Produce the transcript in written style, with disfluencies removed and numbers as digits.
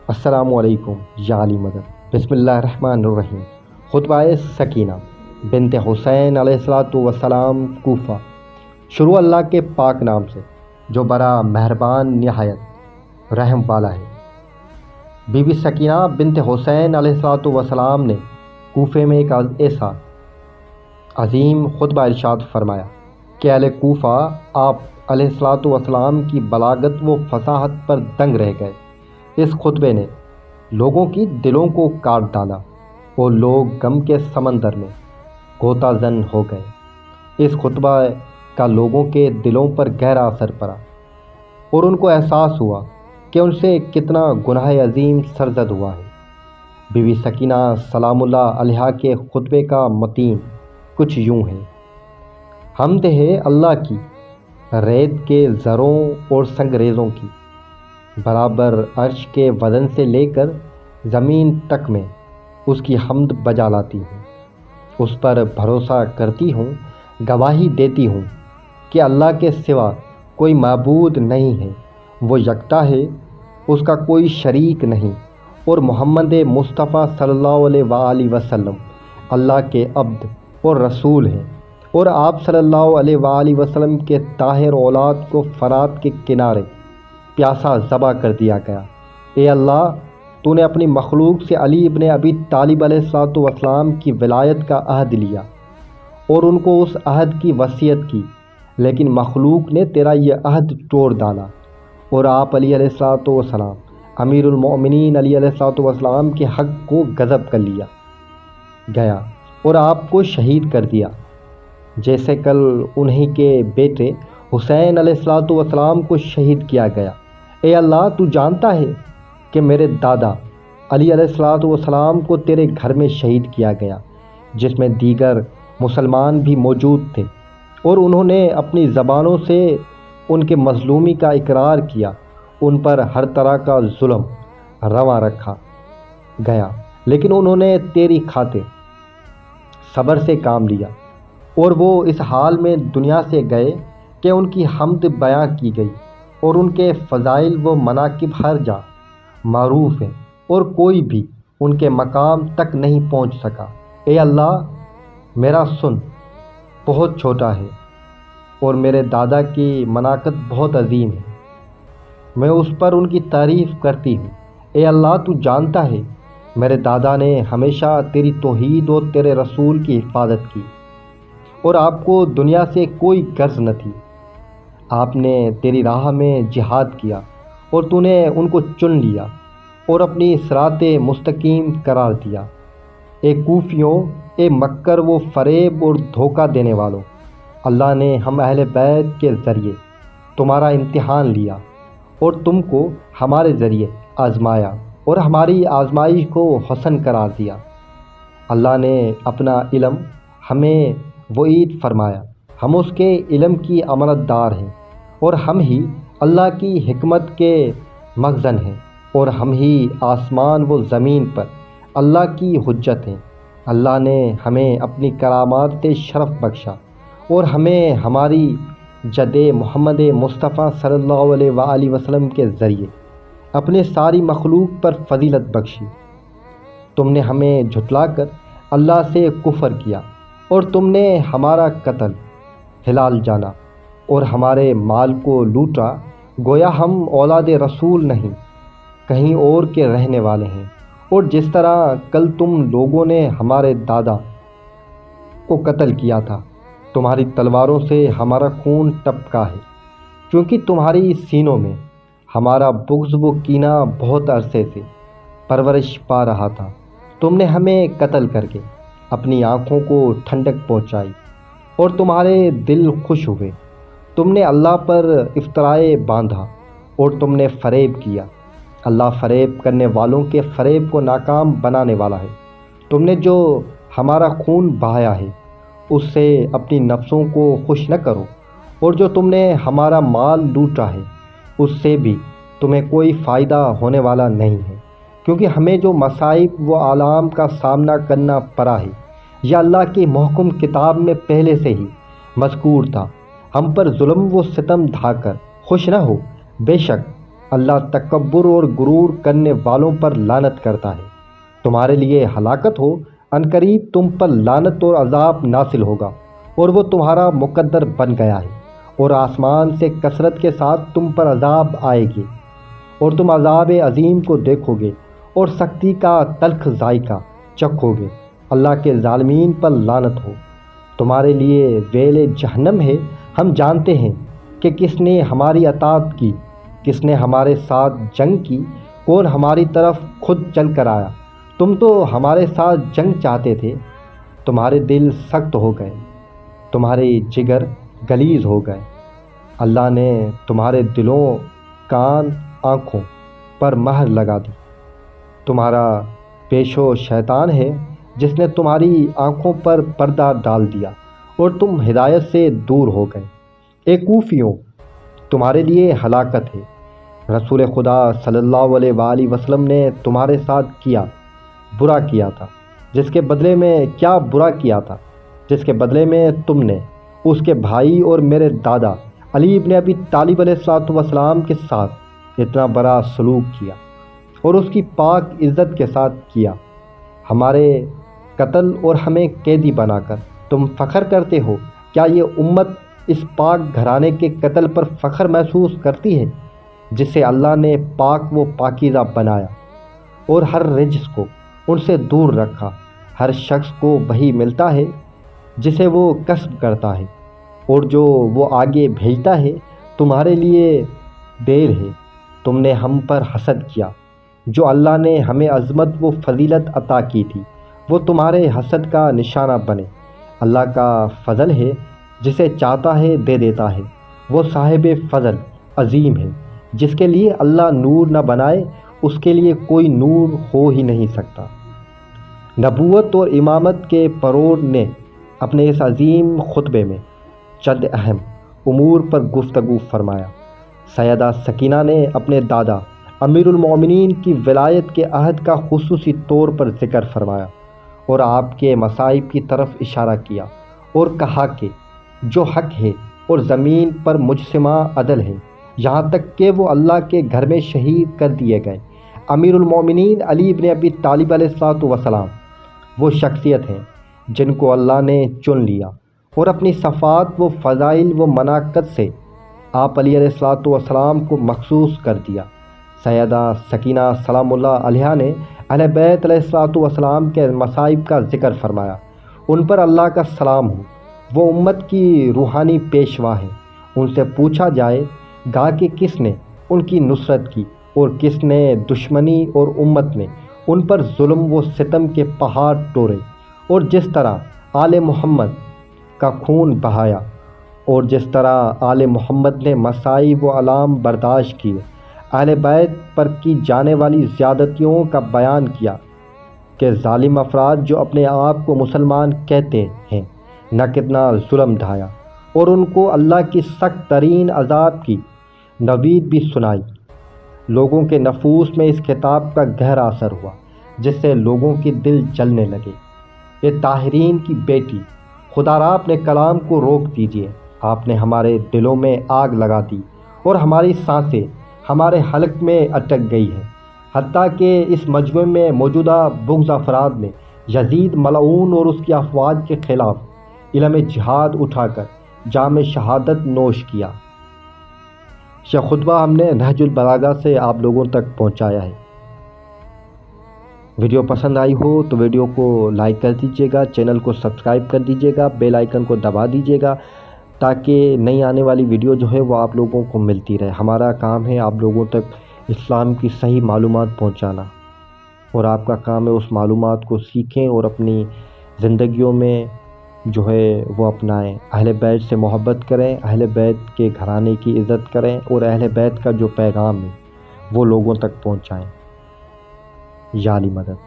السلام علیکم یا علی مدد۔ بسم اللہ الرحمن الرحیم۔ خطبہ سکینہ بنت حسین علیہ الصلاۃ والسلام کوفہ۔ شروع اللہ کے پاک نام سے جو بڑا مہربان نہایت رحم والا ہے۔ بی بی سکینہ بنت حسین علیہ الصلاۃ والسلام نے کوفے میں ایک ایسا عظیم خطبہ ارشاد فرمایا کہ اہل کوفہ آپ علیہ الصلاۃ والسلام کی بلاغت و فصاحت پر دنگ رہ گئے۔ اس خطبے نے لوگوں کی دلوں کو کاٹ ڈالا اور لوگ غم کے سمندر میں غوطہ زن ہو گئے۔ اس خطبہ کا لوگوں کے دلوں پر گہرا اثر پڑا اور ان کو احساس ہوا کہ ان سے کتنا گناہ عظیم سرزد ہوا ہے۔ بی بی سکینہ سلام اللہ علیہا کے خطبے کا متین کچھ یوں ہے: حمد ہے اللہ کی، ریت کے زروں اور سنگریزوں کی، برابر عرش کے وزن سے لے کر زمین تک میں اس کی حمد بجا لاتی ہوں۔ اس پر بھروسہ کرتی ہوں، گواہی دیتی ہوں کہ اللہ کے سوا کوئی معبود نہیں ہے، وہ یکتا ہے، اس کا کوئی شریک نہیں، اور محمد مصطفیٰ صلی اللہ علیہ وآلہ وسلم اللہ کے عبد اور رسول ہیں، اور آپ صلی اللہ علیہ وآلہ وسلم کے طاہر اولاد کو فرات کے کنارے پیاسا ذبح کر دیا گیا۔ اے اللہ، تو نے اپنی مخلوق سے علی ابن ابی طالب علیہ الصلاۃ والسلام کی ولایت کا عہد لیا اور ان کو اس عہد کی وصیت کی، لیکن مخلوق نے تیرا یہ عہد توڑ ڈالا اور آپ علی علیہ الصلاۃ والسلام امیر المؤمنین علی علیہ الصلاۃ والسلام کے حق کو غضب کر لیا گیا اور آپ کو شہید کر دیا، جیسے کل انہی کے بیٹے حسین علیہ الصلاۃ والسلام کو شہید کیا گیا۔ اے اللہ، تو جانتا ہے کہ میرے دادا علی علیہ الصلاۃ والسلام کو تیرے گھر میں شہید کیا گیا، جس میں دیگر مسلمان بھی موجود تھے، اور انہوں نے اپنی زبانوں سے ان کے مظلومی کا اقرار کیا۔ ان پر ہر طرح کا ظلم روا رکھا گیا، لیکن انہوں نے تیری خاطر صبر سے کام لیا، اور وہ اس حال میں دنیا سے گئے کہ ان کی حمد بیاں کی گئی، اور ان کے فضائل و مناقب ہر جا معروف ہیں، اور کوئی بھی ان کے مقام تک نہیں پہنچ سکا۔ اے اللہ، میرا سن بہت چھوٹا ہے اور میرے دادا کی مناقب بہت عظیم ہے، میں اس پر ان کی تعریف کرتی ہوں۔ اے اللہ، تو جانتا ہے میرے دادا نے ہمیشہ تیری توحید اور تیرے رسول کی حفاظت کی، اور آپ کو دنیا سے کوئی غرض نہ تھی۔ آپ نے تیری راہ میں جہاد کیا اور تو نے ان کو چن لیا اور اپنی صراط مستقیم قرار دیا۔ اے کوفیوں، اے مکر و فریب اور دھوکہ دینے والوں، اللہ نے ہم اہل بیت کے ذریعے تمہارا امتحان لیا اور تم کو ہمارے ذریعے آزمایا اور ہماری آزمائش کو حسن قرار دیا۔ اللہ نے اپنا علم ہمیں وعید فرمایا، ہم اس کے علم کی امانت دار ہیں، اور ہم ہی اللہ کی حکمت کے مخزن ہیں، اور ہم ہی آسمان و زمین پر اللہ کی حجت ہیں۔ اللہ نے ہمیں اپنی کرامات سے شرف بخشا اور ہمیں ہماری جد محمد مصطفیٰ صلی اللہ علیہ وآلہ وسلم کے ذریعے اپنے ساری مخلوق پر فضیلت بخشی۔ تم نے ہمیں جھٹلا کر اللہ سے کفر کیا، اور تم نے ہمارا قتل حلال جانا اور ہمارے مال کو لوٹا، گویا ہم اولاد رسول نہیں، کہیں اور کے رہنے والے ہیں، اور جس طرح کل تم لوگوں نے ہمارے دادا کو قتل کیا تھا، تمہاری تلواروں سے ہمارا خون ٹپکا ہے، کیونکہ تمہاری سینوں میں ہمارا بغض و کینہ بہت عرصے سے پرورش پا رہا تھا۔ تم نے ہمیں قتل کر کے اپنی آنکھوں کو ٹھنڈک پہنچائی اور تمہارے دل خوش ہوئے۔ تم نے اللہ پر افترائے باندھا اور تم نے فریب کیا۔ اللہ فریب کرنے والوں کے فریب کو ناکام بنانے والا ہے۔ تم نے جو ہمارا خون بہایا ہے، اس سے اپنی نفسوں کو خوش نہ کرو، اور جو تم نے ہمارا مال لوٹا ہے، اس سے بھی تمہیں کوئی فائدہ ہونے والا نہیں ہے، کیونکہ ہمیں جو مصائب و آلام کا سامنا کرنا پڑا ہے، یہ اللہ کی محکم کتاب میں پہلے سے ہی مذکور تھا۔ ہم پر ظلم و ستم ڈھا کر خوش نہ ہو، بے شک اللہ تکبر اور غرور کرنے والوں پر لعنت کرتا ہے۔ تمہارے لیے ہلاکت ہو، عنقریب تم پر لعنت اور عذاب نازل ہوگا، اور وہ تمہارا مقدر بن گیا ہے، اور آسمان سے کثرت کے ساتھ تم پر عذاب آئے گی، اور تم عذاب عظیم کو دیکھو گے اور سختی کا تلخ ذائقہ چکھو گے۔ اللہ کے ظالمین پر لعنت ہو۔ تمہارے لیے ویل جہنم ہے۔ ہم جانتے ہیں کہ کس نے ہماری اطاعت کی، کس نے ہمارے ساتھ جنگ کی، کون ہماری طرف خود چل کر آیا۔ تم تو ہمارے ساتھ جنگ چاہتے تھے، تمہارے دل سخت ہو گئے، تمہارے جگر غلیظ ہو گئے۔ اللہ نے تمہارے دلوں، کان، آنکھوں پر مہر لگا دی۔ تمہارا پیشو شیطان ہے جس نے تمہاری آنکھوں پر پردہ ڈال دیا اور تم ہدایت سے دور ہو گئے۔ اے کوفیوں، تمہارے لیے ہلاکت ہے۔ رسول خدا صلی اللہ علیہ وآلہ وسلم نے تمہارے ساتھ برا کیا تھا، جس کے بدلے میں کیا برا کیا تھا، جس کے بدلے میں تم نے اس کے بھائی اور میرے دادا علی ابن ابی طالب علیہ السلام کے ساتھ اتنا بڑا سلوک کیا اور اس کی پاک عزت کے ساتھ کیا۔ ہمارے قتل اور ہمیں قیدی بنا کر تم فخر کرتے ہو۔ کیا یہ امت اس پاک گھرانے کے قتل پر فخر محسوس کرتی ہے جسے اللہ نے پاک و پاکیزہ بنایا اور ہر رجس کو ان سے دور رکھا؟ ہر شخص کو وہی ملتا ہے جسے وہ کسب کرتا ہے، اور جو وہ آگے بھیجتا ہے۔ تمہارے لیے دیر ہے، تم نے ہم پر حسد کیا۔ جو اللہ نے ہمیں عظمت و فضیلت عطا کی تھی وہ تمہارے حسد کا نشانہ بنے۔ اللہ کا فضل ہے، جسے چاہتا ہے دے دیتا ہے۔ وہ صاحب فضل عظیم ہے۔ جس کے لیے اللہ نور نہ بنائے اس کے لیے کوئی نور ہو ہی نہیں سکتا۔ نبوت اور امامت کے پرور نے اپنے اس عظیم خطبے میں چند اہم امور پر گفتگو فرمایا۔ سیدہ سکینہ نے اپنے دادا امیر المومنین کی ولایت کے عہد کا خصوصی طور پر ذکر فرمایا اور آپ کے مصائب کی طرف اشارہ کیا اور کہا کہ جو حق ہے اور زمین پر مجسمہ عدل ہے، یہاں تک کہ وہ اللہ کے گھر میں شہید کر دیے گئے امیر المومنین علی ابن ابی طالب علیہ السلام وہ شخصیت ہیں جن کو اللہ نے چن لیا اور اپنی صفات و فضائل و مناقب سے آپ علیہ السلام کو مخصوص کر دیا۔ سیدہ سکینہ سلام اللہ علیہا نے اہل بیت علیہ السلام کے مصائب کا ذکر فرمایا۔ ان پر اللہ کا سلام ہو، وہ امت کی روحانی پیشوا ہیں۔ ان سے پوچھا جائے گا کہ کس نے ان کی نصرت کی اور کس نے دشمنی، اور امت نے ان پر ظلم و ستم کے پہاڑ ٹورے، اور جس طرح آل محمد کا خون بہایا، اور جس طرح آل محمد نے مصائب و آلام برداشت کیے، اہل بیت پر کی جانے والی زیادتیوں کا بیان کیا کہ ظالم افراد جو اپنے آپ کو مسلمان کہتے ہیں نہ کتنا ظلم ڈھایا، اور ان کو اللہ کی سخت ترین عذاب کی نوید بھی سنائی۔ لوگوں کے نفوس میں اس کتاب کا گہرا اثر ہوا جس سے لوگوں کے دل جلنے لگے۔ یہ طاہرین کی بیٹی، خدا را اپنے کلام کو روک دیجیے۔ آپ نے ہمارے دلوں میں آگ لگا دی اور ہماری سانسیں ہمارے حلق میں اٹک گئی ہیں، حتیٰ کہ اس مجمع میں موجودہ بغض افراد نے یزید ملعون اور اس کی افواج کے خلاف علم جہاد اٹھا کر جام شہادت نوش کیا۔ یہ خطبہ ہم نے نہج البلاغہ سے آپ لوگوں تک پہنچایا ہے۔ ویڈیو پسند آئی ہو تو ویڈیو کو لائک کر دیجیے گا، چینل کو سبسکرائب کر دیجیے گا، بیل آئیکن کو دبا دیجیے گا تاکہ نئی آنے والی ویڈیو جو ہے وہ آپ لوگوں کو ملتی رہے۔ ہمارا کام ہے آپ لوگوں تک اسلام کی صحیح معلومات پہنچانا، اور آپ کا کام ہے اس معلومات کو سیکھیں اور اپنی زندگیوں میں جو ہے وہ اپنائیں۔ اہل بیت سے محبت کریں، اہل بیت کے گھرانے کی عزت کریں، اور اہل بیت کا جو پیغام ہے وہ لوگوں تک پہنچائیں۔ یا علی مدد۔